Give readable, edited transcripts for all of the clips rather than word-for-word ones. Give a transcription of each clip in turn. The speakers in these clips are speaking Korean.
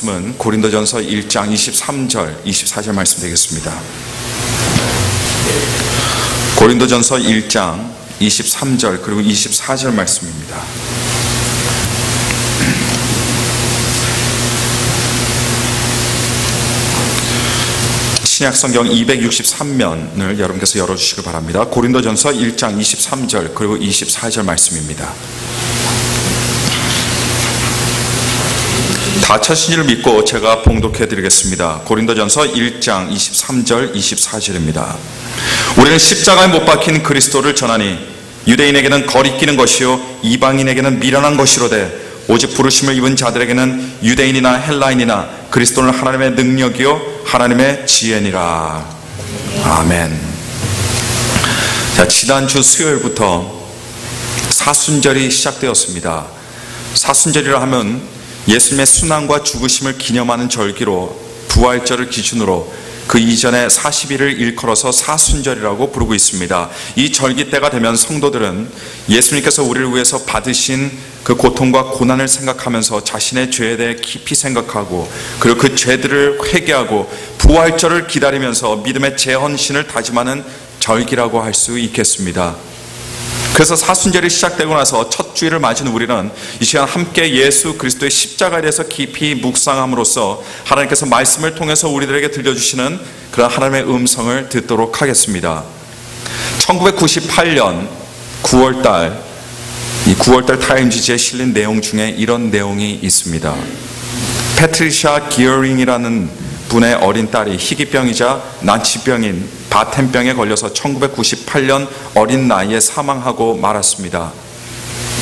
말씀은 고린도전서 1장 23절, 24절 말씀 되겠습니다. 고린도전서 1장 23절 그리고 24절 말씀입니다. 신약성경 263면을 여러분께서 열어주시기 바랍니다. 고린도전서 1장 23절 그리고 24절 말씀입니다. 다 찾으신 줄 믿고 제가 봉독해 드리겠습니다. 고린도전서 1장 23절 24절입니다. 우리는 십자가에 못 박힌 그리스도를 전하니 유대인에게는 거리끼는 것이요 이방인에게는 미련한 것이로되 오직 부르심을 입은 자들에게는 유대인이나 헬라인이나 그리스도는 하나님의 능력이요 하나님의 지혜니라. 아멘. 자, 지난주 수요일부터 사순절이 시작되었습니다. 사순절이라 하면 예수님의 순환과 죽으심을 기념하는 절기로 부활절을 기준으로 그 이전에 40일을 일컬어서 사순절이라고 부르고 있습니다. 이 절기 때가 되면 성도들은 예수님께서 우리를 위해서 받으신 그 고통과 고난을 생각하면서 자신의 죄에 대해 깊이 생각하고 그리고 그 죄들을 회개하고 부활절을 기다리면서 믿음의 재헌신을 다짐하는 절기라고 할 수 있겠습니다. 그래서 사순절이 시작되고 나서 첫 주일을 맞은 우리는 이 시간 함께 예수 그리스도의 십자가에 대해서 깊이 묵상함으로써 하나님께서 말씀을 통해서 우리들에게 들려주시는 그런 하나님의 음성을 듣도록 하겠습니다. 1998년 9월달 이 9월달 타임지지에 실린 내용 중에 이런 내용이 있습니다. 패트리샤 기어링이라는 분의 어린 딸이 희귀병이자 난치병인 바텐병에 걸려서 1998년 어린 나이에 사망하고 말았습니다.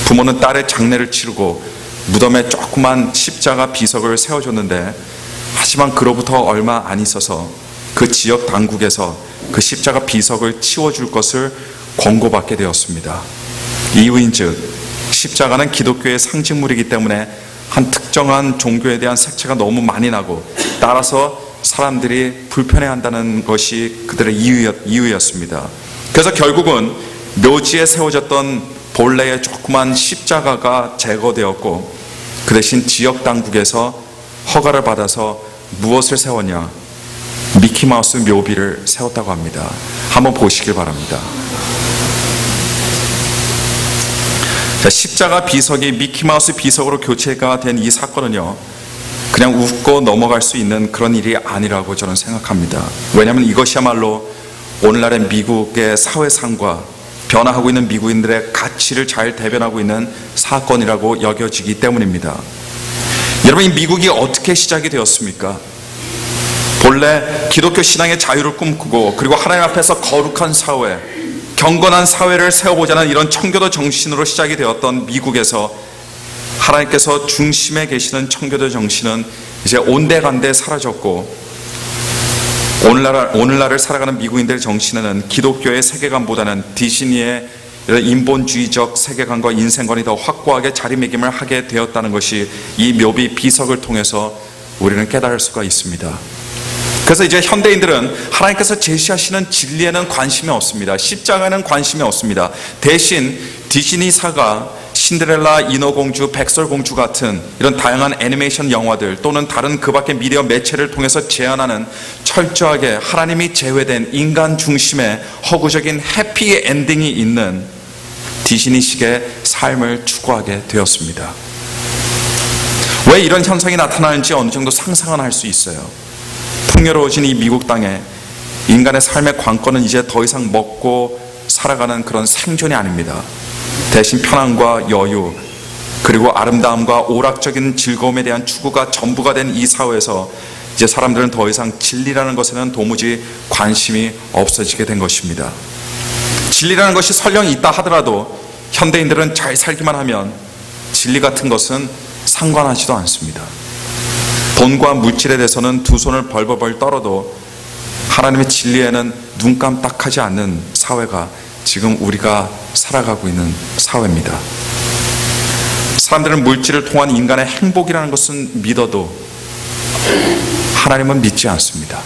부모는 딸의 장례를 치르고 무덤에 조그만 십자가 비석을 세워줬는데 하지만 그로부터 얼마 안 있어서 그 지역 당국에서 그 십자가 비석을 치워줄 것을 권고받게 되었습니다. 이유인즉 십자가는 기독교의 상징물이기 때문에 한 특정한 종교에 대한 색채가 너무 많이 나고 따라서 사람들이 불편해한다는 것이 그들의 이유였습니다. 그래서 결국은 묘지에 세워졌던 본래의 조그만 십자가가 제거되었고 그 대신 지역 당국에서 허가를 받아서 무엇을 세웠냐? 미키마우스 묘비를 세웠다고 합니다. 한번 보시길 바랍니다. 자, 십자가 비석이 미키마우스 비석으로 교체가 된 이 사건은요 그냥 웃고 넘어갈 수 있는 그런 일이 아니라고 저는 생각합니다. 왜냐하면 이것이야말로 오늘날의 미국의 사회상과 변화하고 있는 미국인들의 가치를 잘 대변하고 있는 사건이라고 여겨지기 때문입니다. 여러분, 이 미국이 어떻게 시작이 되었습니까? 본래 기독교 신앙의 자유를 꿈꾸고 그리고 하나님 앞에서 거룩한 사회, 경건한 사회를 세워보자는 이런 청교도 정신으로 시작이 되었던 미국에서 하나님께서 중심에 계시는 청교도 정신은 이제 온데간데 사라졌고 오늘날을 살아가는 미국인들의 정신에는 기독교의 세계관보다는 디즈니의 인본주의적 세계관과 인생관이 더 확고하게 자리매김을 하게 되었다는 것이 이 묘비 비석을 통해서 우리는 깨달을 수가 있습니다. 그래서 이제 현대인들은 하나님께서 제시하시는 진리에는 관심이 없습니다. 십자가에는 관심이 없습니다. 대신 디즈니사가 신데렐라, 인어공주, 백설공주 같은 이런 다양한 애니메이션 영화들 또는 다른 그 밖의 미디어 매체를 통해서 제안하는 철저하게 하나님이 제외된 인간 중심의 허구적인 해피 엔딩이 있는 디즈니식의 삶을 추구하게 되었습니다. 왜 이런 현상이 나타나는지 어느 정도 상상은 할 수 있어요. 풍요로워진 이 미국 땅에 인간의 삶의 관건은 이제 더 이상 먹고 살아가는 그런 생존이 아닙니다. 대신 편안과 여유 그리고 아름다움과 오락적인 즐거움에 대한 추구가 전부가 된 이 사회에서 이제 사람들은 더 이상 진리라는 것에는 도무지 관심이 없어지게 된 것입니다. 진리라는 것이 설령 있다 하더라도 현대인들은 잘 살기만 하면 진리 같은 것은 상관하지도 않습니다. 돈과 물질에 대해서는 두 손을 벌벌벌 떨어도 하나님의 진리에는 눈 깜빡하지 않는 사회가 지금 우리가 살아가고 있는 사회입니다. 사람들은 물질을 통한 인간의 행복이라는 것은 믿어도 하나님은 믿지 않습니다.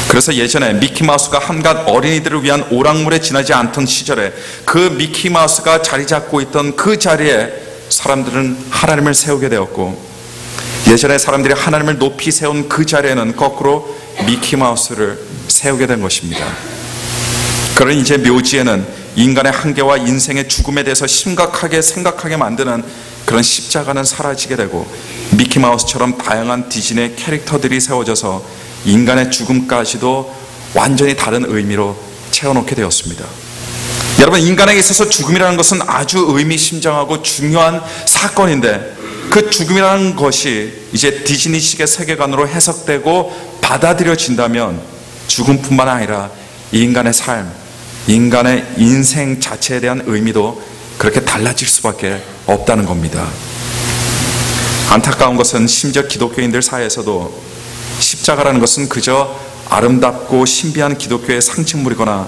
그래서 예전에 미키마우스가 한갓 어린이들을 위한 오락물에 지나지 않던 시절에 그 미키마우스가 자리 잡고 있던 그 자리에 사람들은 하나님을 세우게 되었고 예전에 사람들이 하나님을 높이 세운 그 자리에는 거꾸로 미키마우스를 세우게 된 것입니다. 그러니 이제 묘지에는 인간의 한계와 인생의 죽음에 대해서 심각하게 생각하게 만드는 그런 십자가는 사라지게 되고, 미키마우스처럼 다양한 디즈니의 캐릭터들이 세워져서 인간의 죽음까지도 완전히 다른 의미로 채워놓게 되었습니다. 여러분, 인간에게 있어서 죽음이라는 것은 아주 의미심장하고 중요한 사건인데, 그 죽음이라는 것이 이제 디즈니식의 세계관으로 해석되고 받아들여진다면 죽음뿐만 아니라 인간의 삶, 인간의 인생 자체에 대한 의미도 그렇게 달라질 수밖에 없다는 겁니다. 안타까운 것은 심지어 기독교인들 사이에서도 십자가라는 것은 그저 아름답고 신비한 기독교의 상징물이거나,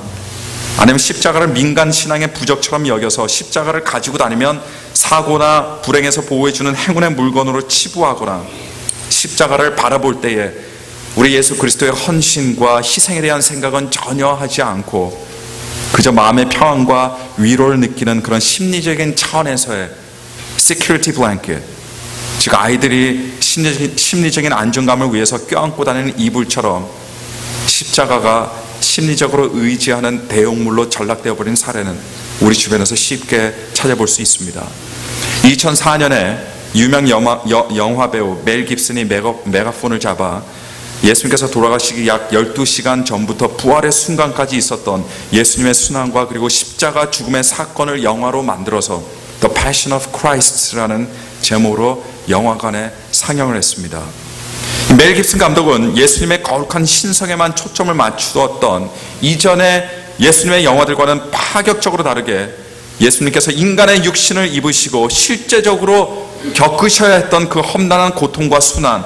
아니면 십자가를 민간 신앙의 부적처럼 여겨서 십자가를 가지고 다니면 사고나 불행에서 보호해주는 행운의 물건으로 치부하거나, 십자가를 바라볼 때에 우리 예수 그리스도의 헌신과 희생에 대한 생각은 전혀 하지 않고 그저 마음의 평안과 위로를 느끼는 그런 심리적인 차원에서의 security blanket, 즉 아이들이 심리적인 안정감을 위해서 껴안고 다니는 이불처럼 십자가가 심리적으로 의지하는 대용물로 전락되어 버린 사례는 우리 주변에서 쉽게 찾아볼 수 있습니다. 2004년에 유명 영화 배우 멜 깁슨이 메가폰을 잡아 예수님께서 돌아가시기 약 12시간 전부터 부활의 순간까지 있었던 예수님의 순환과 그리고 십자가 죽음의 사건을 영화로 만들어서 The Passion of Christ라는 제목으로 영화관에 상영을 했습니다. 멜 깁슨 감독은 예수님의 거룩한 신성에만 초점을 맞추었던 이전의 예수님의 영화들과는 파격적으로 다르게 예수님께서 인간의 육신을 입으시고 실제적으로 겪으셔야 했던 그 험난한 고통과 순환,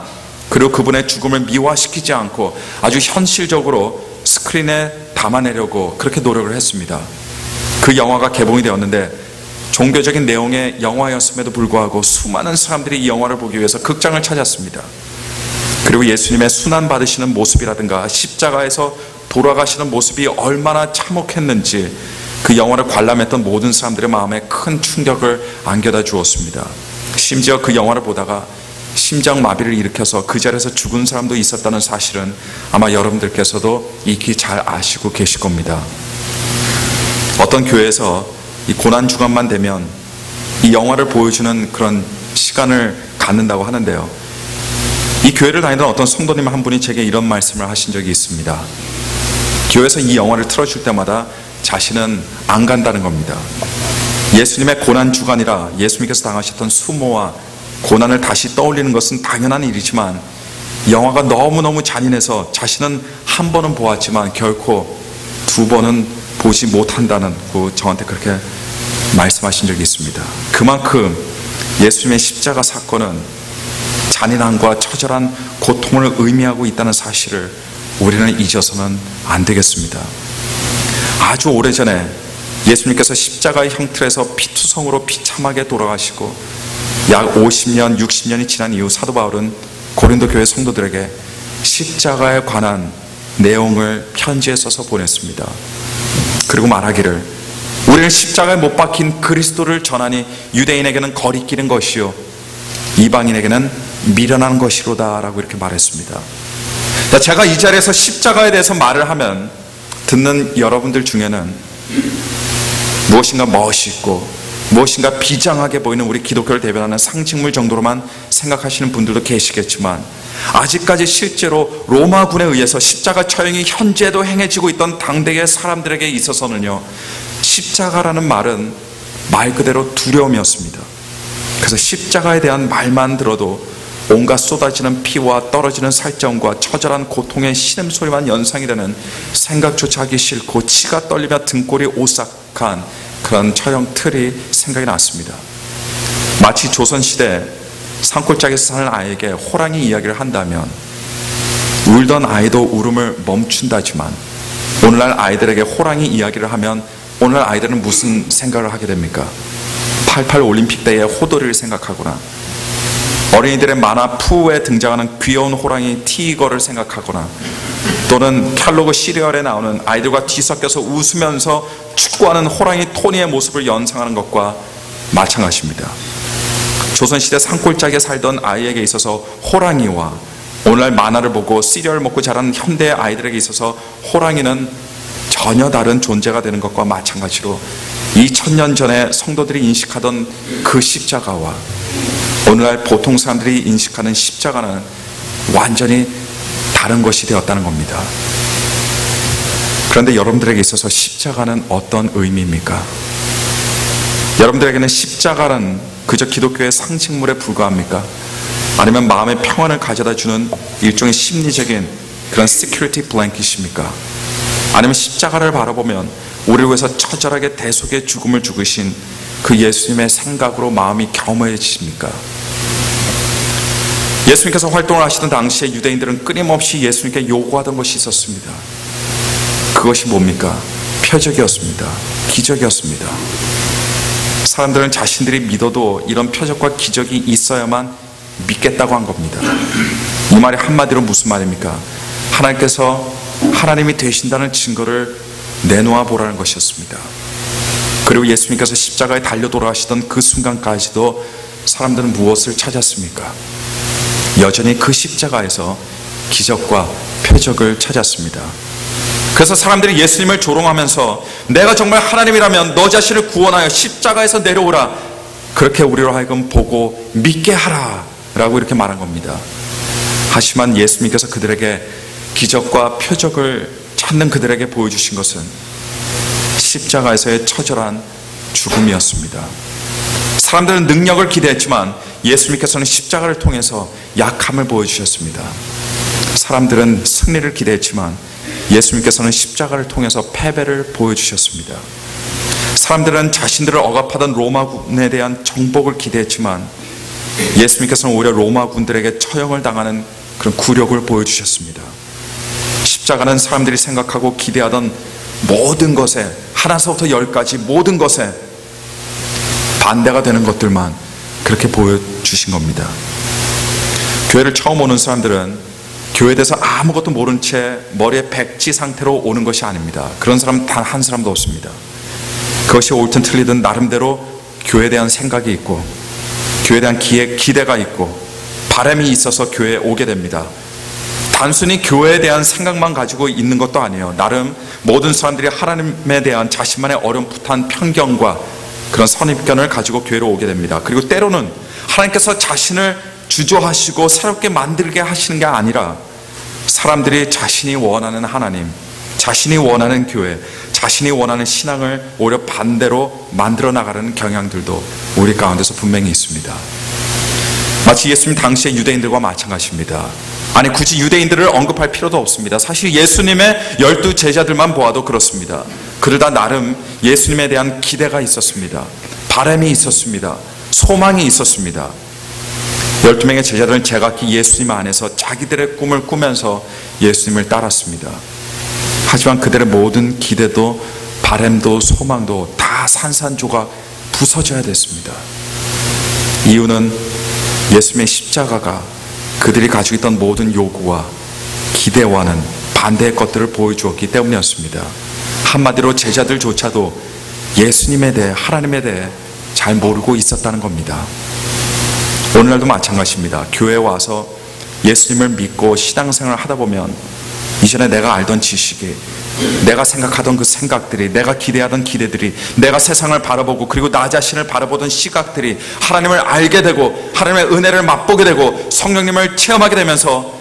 그리고 그분의 죽음을 미화시키지 않고 아주 현실적으로 스크린에 담아내려고 그렇게 노력을 했습니다. 그 영화가 개봉이 되었는데 종교적인 내용의 영화였음에도 불구하고 수많은 사람들이 이 영화를 보기 위해서 극장을 찾았습니다. 그리고 예수님의 순환 받으시는 모습이라든가 십자가에서 돌아가시는 모습이 얼마나 참혹했는지 그 영화를 관람했던 모든 사람들의 마음에 큰 충격을 안겨다 주었습니다. 심지어 그 영화를 보다가 심장마비를 일으켜서 그 자리에서 죽은 사람도 있었다는 사실은 아마 여러분들께서도 익히 잘 아시고 계실 겁니다. 어떤 교회에서 이 고난 주간만 되면 이 영화를 보여주는 그런 시간을 갖는다고 하는데요, 이 교회를 다니던 어떤 성도님 한 분이 제게 이런 말씀을 하신 적이 있습니다. 교회에서 이 영화를 틀어줄 때마다 자신은 안 간다는 겁니다. 예수님의 고난 주간이라 예수님께서 당하셨던 수모와 고난을 다시 떠올리는 것은 당연한 일이지만 영화가 너무너무 잔인해서 자신은 한 번은 보았지만 결코 두 번은 보지 못한다는 저한테 그렇게 말씀하신 적이 있습니다. 그만큼 예수님의 십자가 사건은 잔인함과 처절한 고통을 의미하고 있다는 사실을 우리는 잊어서는 안 되겠습니다. 아주 오래전에 예수님께서 십자가의 형틀에서 피투성으로 비참하게 돌아가시고 약 50년, 60년이 지난 이후 사도 바울은 고린도 교회 성도들에게 십자가에 관한 내용을 편지에 써서 보냈습니다. 그리고 말하기를, 우리는 십자가에 못 박힌 그리스도를 전하니 유대인에게는 거리끼는 것이요 이방인에게는 미련한 것이로다 라고 이렇게 말했습니다. 제가 이 자리에서 십자가에 대해서 말을 하면 듣는 여러분들 중에는 무엇인가 멋있고 무엇인가 비장하게 보이는 우리 기독교를 대변하는 상징물 정도로만 생각하시는 분들도 계시겠지만, 아직까지 실제로 로마군에 의해서 십자가 처형이 현재도 행해지고 있던 당대의 사람들에게 있어서는요, 십자가라는 말은 말 그대로 두려움이었습니다. 그래서 십자가에 대한 말만 들어도 온갖 쏟아지는 피와 떨어지는 살점과 처절한 고통의 신음소리만 연상이 되는, 생각조차 하기 싫고 치가 떨리며 등골이 오싹한 그런 처형 틀이 생각이 났습니다. 마치 조선시대 산골짜기에서 사는 아이에게 호랑이 이야기를 한다면 울던 아이도 울음을 멈춘다지만, 오늘날 아이들에게 호랑이 이야기를 하면 오늘날 아이들은 무슨 생각을 하게 됩니까? 88 올림픽 때의 호돌이를 생각하거나, 어린이들의 만화 푸에 등장하는 귀여운 호랑이 티거를 생각하거나, 또는 켈로그 시리얼에 나오는 아이들과 뒤섞여서 웃으면서 축구하는 호랑이 토니의 모습을 연상하는 것과 마찬가지입니다. 조선시대 산골짜기에 살던 아이에게 있어서 호랑이와 오늘날 만화를 보고 시리얼을 먹고 자란 현대의 아이들에게 있어서 호랑이는 전혀 다른 존재가 되는 것과 마찬가지로 2000년 전에 성도들이 인식하던 그 십자가와 오늘날 보통 사람들이 인식하는 십자가는 완전히 다른 것이 되었다는 겁니다. 그런데 여러분들에게 있어서 십자가는 어떤 의미입니까? 여러분들에게는 십자가는 그저 기독교의 상징물에 불과합니까? 아니면 마음의 평안을 가져다 주는 일종의 심리적인 그런 시큐리티 블랭킷입니까? 아니면 십자가를 바라보면 우리를 위해서 처절하게 대속의 죽음을 죽으신 그 예수님의 생각으로 마음이 겸허해지십니까? 예수님께서 활동을 하시던 당시에 유대인들은 끊임없이 예수님께 요구하던 것이 있었습니다. 그것이 뭡니까? 표적이었습니다. 기적이었습니다. 사람들은 자신들이 믿어도 이런 표적과 기적이 있어야만 믿겠다고 한 겁니다. 이 말이 한마디로 무슨 말입니까? 하나님께서 하나님이 되신다는 증거를 내놓아 보라는 것이었습니다. 그리고 예수님께서 십자가에 달려 돌아가시던 그 순간까지도 사람들은 무엇을 찾았습니까? 여전히 그 십자가에서 기적과 표적을 찾았습니다. 그래서 사람들이 예수님을 조롱하면서 내가 정말 하나님이라면 너 자신을 구원하여 십자가에서 내려오라, 그렇게 우리로 하여금 보고 믿게 하라 라고 이렇게 말한 겁니다. 하지만 예수님께서 그들에게 기적과 표적을 찾는 그들에게 보여주신 것은 십자가에서의 처절한 죽음이었습니다. 사람들은 능력을 기대했지만 예수님께서는 십자가를 통해서 약함을 보여주셨습니다. 사람들은 승리를 기대했지만 예수님께서는 십자가를 통해서 패배를 보여주셨습니다. 사람들은 자신들을 억압하던 로마군에 대한 정복을 기대했지만 예수님께서는 오히려 로마군들에게 처형을 당하는 그런 굴욕을 보여주셨습니다. 십자가는 사람들이 생각하고 기대하던 모든 것에, 하나서부터 열까지 모든 것에 반대가 되는 것들만 그렇게 보여주신 겁니다. 교회를 처음 오는 사람들은 교회에 대해서 아무것도 모른 채 머리에 백지 상태로 오는 것이 아닙니다. 그런 사람 단 한 사람도 없습니다. 그것이 옳든 틀리든 나름대로 교회에 대한 생각이 있고 교회에 대한 기대가 있고 바람이 있어서 교회에 오게 됩니다. 단순히 교회에 대한 생각만 가지고 있는 것도 아니에요. 나름 모든 사람들이 하나님에 대한 자신만의 어렴풋한 편견과 그런 선입견을 가지고 교회로 오게 됩니다. 그리고 때로는 하나님께서 자신을 주조하시고 새롭게 만들게 하시는 게 아니라 사람들이 자신이 원하는 하나님, 자신이 원하는 교회, 자신이 원하는 신앙을 오히려 반대로 만들어 나가는 경향들도 우리 가운데서 분명히 있습니다. 마치 예수님 당시의 유대인들과 마찬가지입니다. 아니, 굳이 유대인들을 언급할 필요도 없습니다. 사실 예수님의 12 제자들만 보아도 그렇습니다. 그들 다 나름 예수님에 대한 기대가 있었습니다. 바람이 있었습니다. 소망이 있었습니다. 12명의 제자들은 제각기 예수님 안에서 자기들의 꿈을 꾸면서 예수님을 따랐습니다. 하지만 그들의 모든 기대도 바람도 소망도 다 산산조각 부서져야 됐습니다. 이유는 예수님의 십자가가 그들이 가지고 있던 모든 요구와 기대와는 반대의 것들을 보여주었기 때문이었습니다. 한마디로 제자들조차도 예수님에 대해, 하나님에 대해 잘 모르고 있었다는 겁니다. 오늘날도 마찬가지입니다. 교회에 와서 예수님을 믿고 신앙생활을 하다 보면 이전에 내가 알던 지식이, 내가 생각하던 그 생각들이, 내가 기대하던 기대들이, 내가 세상을 바라보고 그리고 나 자신을 바라보던 시각들이 하나님을 알게 되고 하나님의 은혜를 맛보게 되고 성령님을 체험하게 되면서